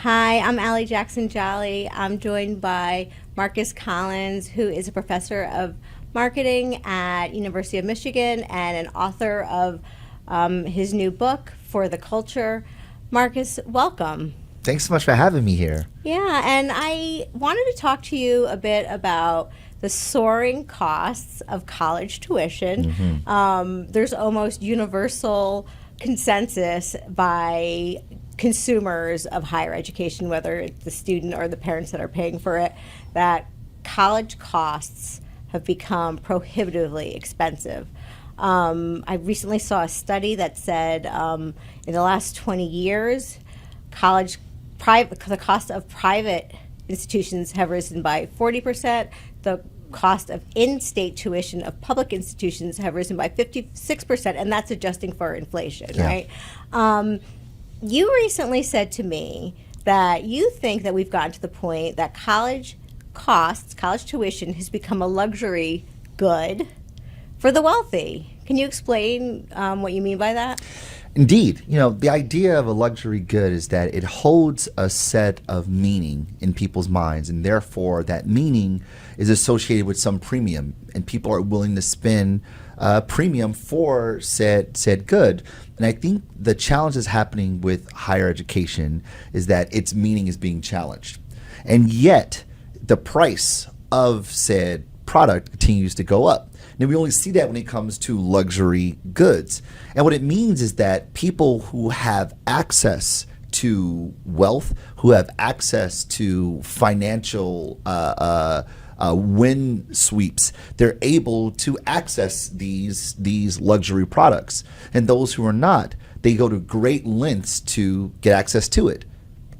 Hi, I'm Ali Jackson-Jolley. I'm joined by Marcus Collins, who is a professor of marketing at University of Michigan and an author of his new book, For the Culture. Marcus, welcome. Thanks so much for having me here. Yeah, and I wanted to talk to you a bit about the soaring costs of college tuition. There's almost universal consensus by consumers of higher education, whether it's the student or the parents that are paying for it, that college costs have become prohibitively expensive. I recently saw a study that said in the last 20 years, the cost of private institutions have risen by 40%. The cost of in-state tuition of public institutions have risen by 56%, and that's adjusting for inflation, right? You recently said to me that you think that we've gotten to the point that college tuition has become a luxury good for the wealthy. Can you explain what you mean by that? Indeed. The idea of a luxury good is that it holds a set of meaning in people's minds, and therefore that meaning is associated with some premium, and people are willing to spend premium for said good. And I think the challenge that's happening with higher education is that its meaning is being challenged. And yet the price of said product continues to go up. Now, we only see that when it comes to luxury goods. And what it means is that people who have access to wealth, who have access to financial wind sweeps, they're able to access these luxury products. And those who are not, they go to great lengths to get access to it,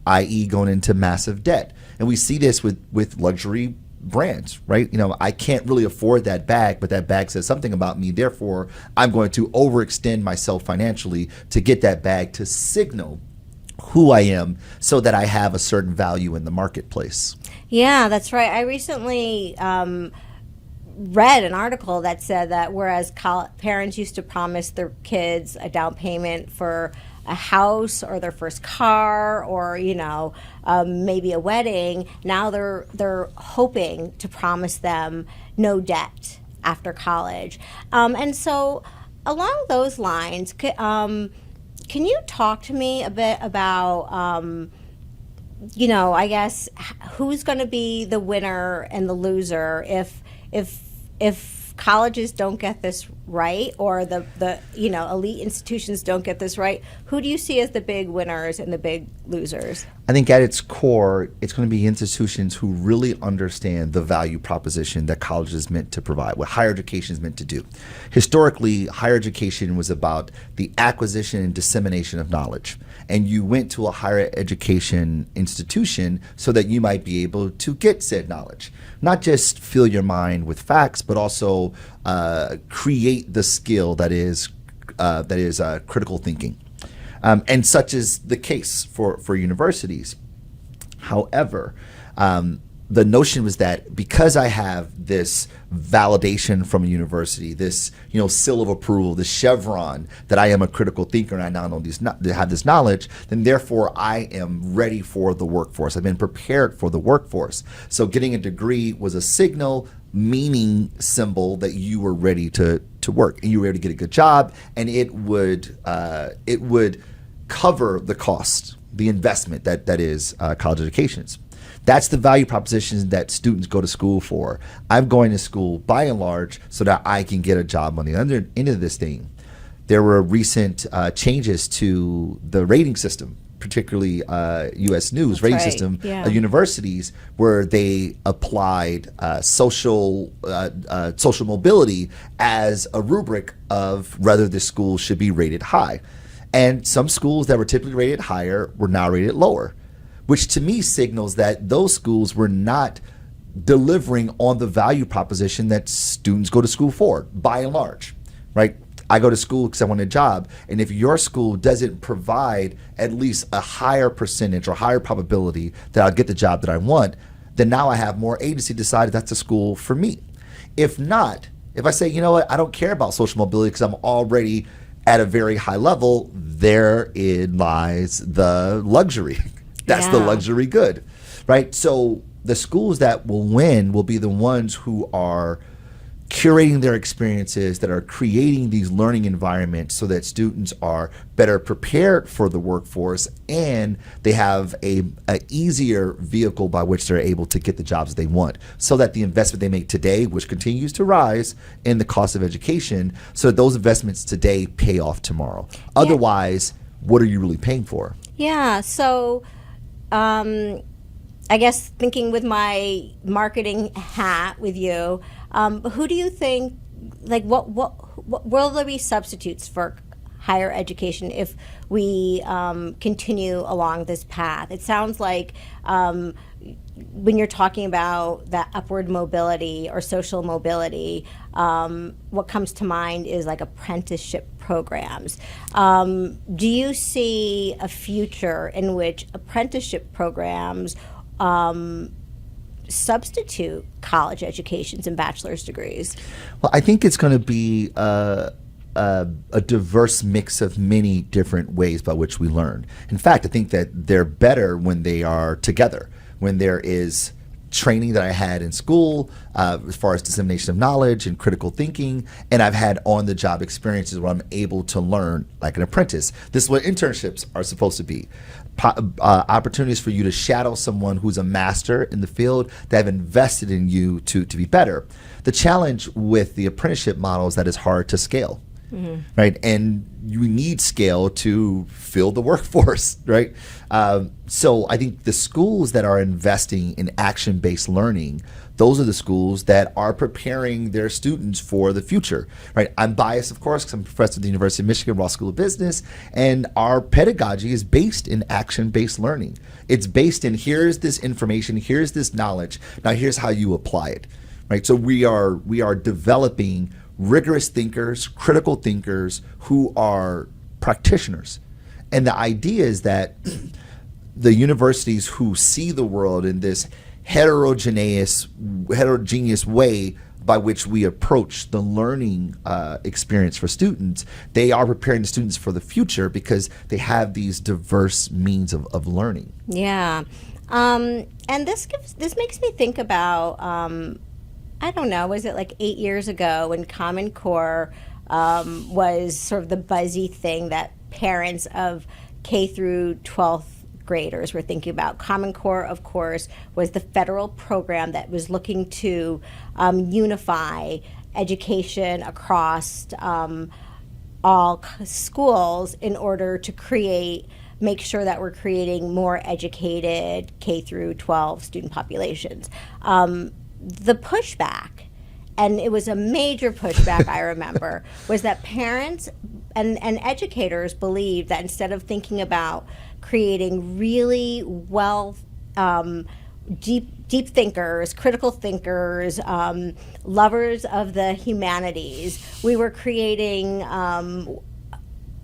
i.e. going into massive debt. And we see this with luxury brands, right? I can't really afford that bag, but that bag says something about me. Therefore, I'm going to overextend myself financially to get that bag to signal who I am so that I have a certain value in the marketplace. Yeah, that's right. I recently read an article that said that whereas parents used to promise their kids a down payment for a house or their first car or maybe a wedding, now they're hoping to promise them no debt after college. And so along those lines, can you talk to me a bit about I guess who's going to be the winner and the loser if colleges don't get this right, or the elite institutions don't get this right? Who do you see as the big winners and the big losers? I think at its core, it's going to be institutions who really understand the value proposition that college is meant to provide, what higher education is meant to do. Historically, higher education was about the acquisition and dissemination of knowledge. And you went to a higher education institution so that you might be able to get said knowledge. Not just fill your mind with facts, but also create the skill that is critical thinking. And such is the case for universities. However, the notion was that because I have this validation from a university, this seal of approval, this chevron that I am a critical thinker and I now have this knowledge, then therefore I am ready for the workforce. I've been prepared for the workforce. So getting a degree was a signal, meaning symbol that you were ready to work and you were ready to get a good job, and it would cover the cost, the investment that is college educations. That's the value proposition that students go to school for. I'm going to school by and large so that I can get a job on the other end of this thing. There were recent changes to the rating system, particularly U.S. News rating system of universities, where they applied social mobility as a rubric of whether the school should be rated high. And some schools that were typically rated higher were now rated lower, which to me signals that those schools were not delivering on the value proposition that students go to school for, by and large, right? I go to school because I want a job. And if your school doesn't provide at least a higher percentage or higher probability that I'll get the job that I want, then now I have more agency to decide if that's a school for me. If not, if I say, you know what, I don't care about social mobility because I'm already at a very high level, therein lies the luxury. That's the Yeah. luxury good, right? So the schools that will win will be the ones who are curating their experiences, that are creating these learning environments so that students are better prepared for the workforce, and they have a easier vehicle by which they're able to get the jobs they want, so that the investment they make today, which continues to rise in the cost of education, so that those investments today pay off tomorrow. Otherwise, what are you really paying for? Yeah. So, I guess thinking with my marketing hat with you, who do you think, like, what will there be substitutes for higher education if we continue along this path? It sounds like when you're talking about that upward mobility or social mobility, what comes to mind is like apprenticeship programs. Do you see a future in which apprenticeship programs substitute college educations and bachelor's degrees? Well, I think it's going to be a diverse mix of many different ways by which we learn. In fact, I think that they're better when they are together, when there is training that I had in school as far as dissemination of knowledge and critical thinking, and I've had on-the-job experiences where I'm able to learn like an apprentice. This is what internships are supposed to be. Opportunities for you to shadow someone who's a master in the field that have invested in you to be better. The challenge with the apprenticeship model is that it's hard to scale. Right, and you need scale to fill the workforce, right? So I think the schools that are investing in action-based learning, those are the schools that are preparing their students for the future, right? I'm biased, of course, because I'm a professor at the University of Michigan Raw School of Business, and our pedagogy is based in action-based learning. It's based in, here's this information, here's this knowledge, now here's how you apply it, right? So we are developing rigorous thinkers, critical thinkers who are practitioners. And the idea is that the universities who see the world in this heterogeneous way by which we approach the learning experience for students, they are preparing the students for the future because they have these diverse means of learning. Yeah. And this makes me think about I don't know, was it like 8 years ago when Common Core was sort of the buzzy thing that parents of K through 12th graders were thinking about? Common Core, of course, was the federal program that was looking to unify education across all schools in order to make sure that we're creating more educated K through 12 student populations. The pushback, and it was a major pushback, I remember, was that parents and educators believed that instead of thinking about creating really deep thinkers, critical thinkers, lovers of the humanities, we were creating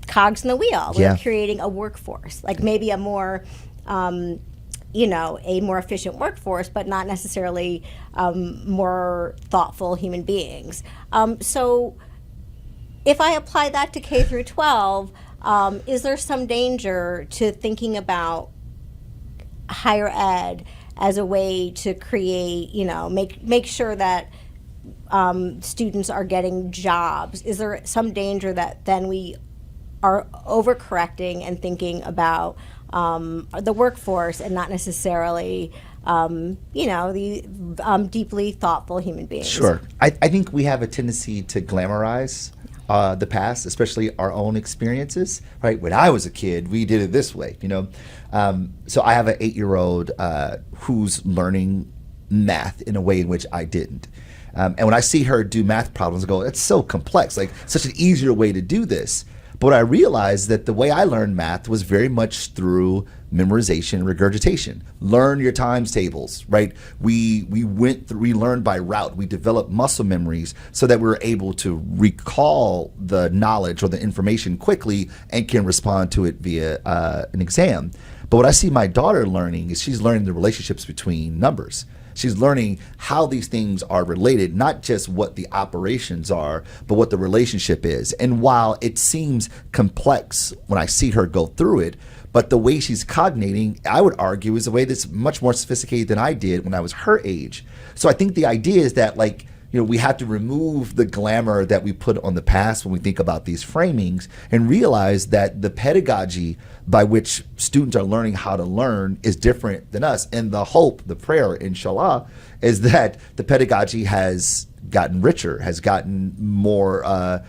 cogs in the wheel. We were creating a workforce, like maybe a more a more efficient workforce, but not necessarily more thoughtful human beings. So if I apply that to K through 12, is there some danger to thinking about higher ed as a way to create, make sure that students are getting jobs? Is there some danger that then we are overcorrecting and thinking about the workforce and not necessarily, the deeply thoughtful human beings? Sure. I think we have a tendency to glamorize the past, especially our own experiences, right? When I was a kid, we did it this way, So I have an 8-year-old who's learning math in a way in which I didn't. And when I see her do math problems, I go, it's so complex, like such an easier way to do this. But what I realized that the way I learned math was very much through memorization and regurgitation. Learn your times tables, right? We learned by route. We developed muscle memories so that we were able to recall the knowledge or the information quickly and can respond to it via an exam. But what I see my daughter learning is she's learning the relationships between numbers. She's learning how these things are related, not just what the operations are, but what the relationship is. And while it seems complex when I see her go through it, but the way she's cognating, I would argue, is a way that's much more sophisticated than I did when I was her age. So I think the idea is that, like, we have to remove the glamour that we put on the past when we think about these framings and realize that the pedagogy by which students are learning how to learn is different than us. And the hope, the prayer, inshallah, is that the pedagogy has gotten richer, has gotten more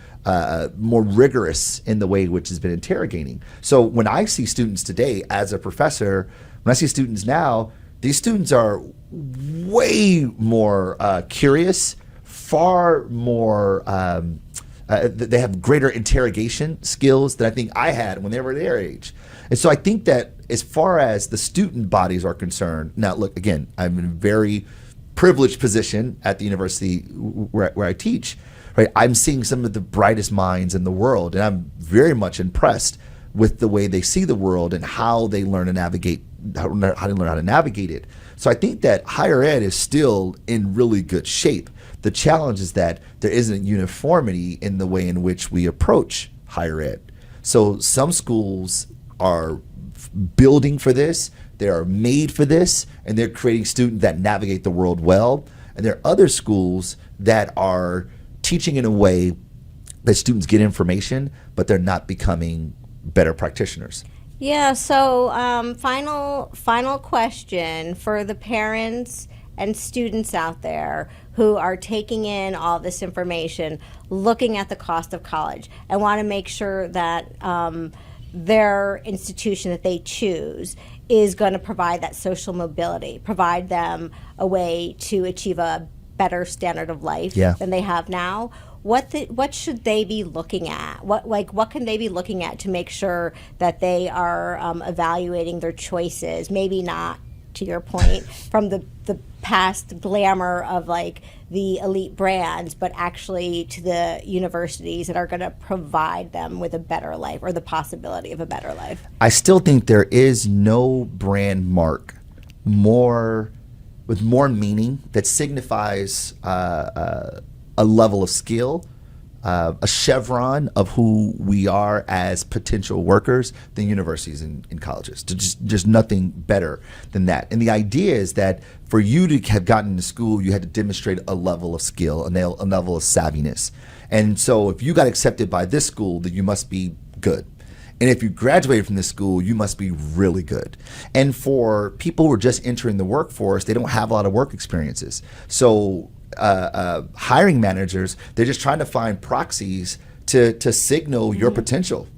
rigorous in the way which has been interrogating. So when I see students today as a professor, when I see students now, these students are way more curious, far more, they have greater interrogation skills than I think I had when they were their age. And so I think that as far as the student bodies are concerned, now look, again, I'm in a very privileged position at the university where I teach, right? I'm seeing some of the brightest minds in the world, and I'm very much impressed with the way they see the world and how they learn to navigate, how they learn how to navigate it. So I think that higher ed is still in really good shape. The challenge is that there isn't uniformity in the way in which we approach higher ed. So some schools are building for this, they are made for this, and they're creating students that navigate the world well. And there are other schools that are teaching in a way that students get information, but they're not becoming better practitioners. Yeah, so final question for the parents and students out there who are taking in all this information, looking at the cost of college, and want to make sure that their institution that they choose is going to provide that social mobility, provide them a way to achieve a better standard of life than they have now. What should they be looking at? What can they be looking at to make sure that they are evaluating their choices? Maybe not, to your point, from the past glamour of like the elite brands, but actually to the universities that are going to provide them with a better life or the possibility of a better life. I still think there is no brand mark with more meaning that signifies a level of skill, a chevron of who we are as potential workers than universities and colleges. There's nothing better than that. And the idea is that for you to have gotten to school, you had to demonstrate a level of skill, a level of savviness. And so if you got accepted by this school, then you must be good. And if you graduated from this school, you must be really good. And for people who are just entering the workforce, they don't have a lot of work experiences. So hiring managers, they're just trying to find proxies to signal your potential.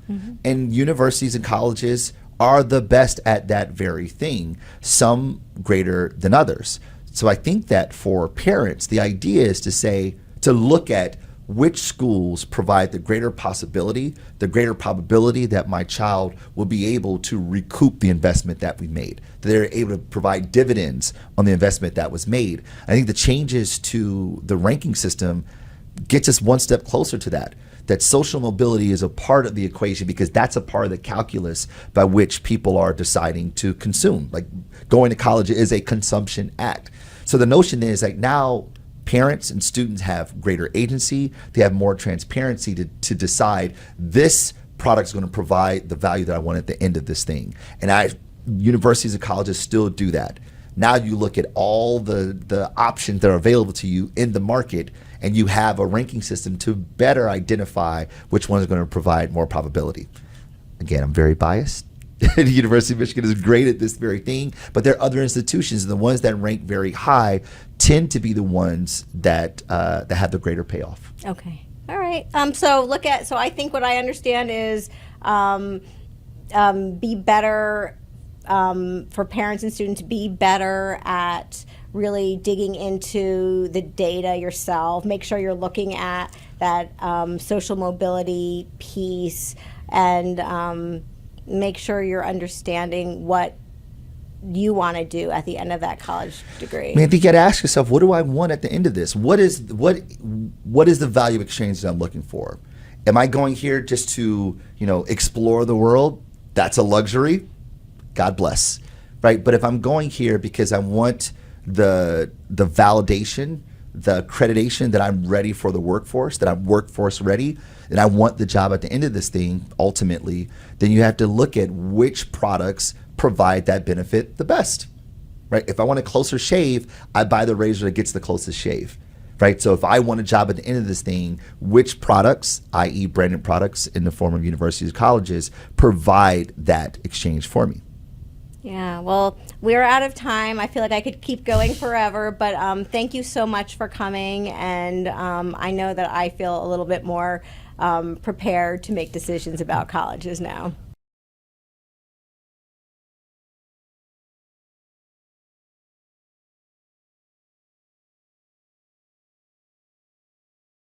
And universities and colleges are the best at that very thing, some greater than others. So I think that for parents, the idea is to look at which schools provide the greater possibility, the greater probability that my child will be able to recoup the investment that we made, that they're able to provide dividends on the investment that was made. I think the changes to the ranking system gets us one step closer to that social mobility is a part of the equation, because that's a part of the calculus by which people are deciding to consume. Like, going to college is a consumption act. So the notion is, like, now parents and students have greater agency, they have more transparency to decide this product is going to provide the value that I want at the end of this thing. And universities and colleges still do that. Now you look at all the options that are available to you in the market, and you have a ranking system to better identify which one is going to provide more probability. Again, I'm very biased. The University of Michigan is great at this very thing, but there are other institutions, and the ones that rank very high tend to be the ones that have the greater payoff. Okay. All right. So I think what I understand is be better for parents and students, be better at really digging into the data yourself. Make sure you're looking at that social mobility piece, and make sure you're understanding what you want to do at the end of that college degree. I mean, I think you got to ask yourself, what do I want at the end of this? What is the value exchange that I'm looking for? Am I going here just to, explore the world? That's a luxury. God bless, right? But if I'm going here because I want the validation, the accreditation that I'm ready for the workforce, that I'm workforce ready, and I want the job at the end of this thing ultimately, then you have to look at which products provide that benefit the best, right? If I want a closer shave, I buy the razor that gets the closest shave, right? So if I want a job at the end of this thing, which products, i.e. branded products in the form of universities, colleges, provide that exchange for me? Yeah, well, we're out of time. I feel like I could keep going forever, but thank you so much for coming. And I know that I feel a little bit more prepared to make decisions about colleges now.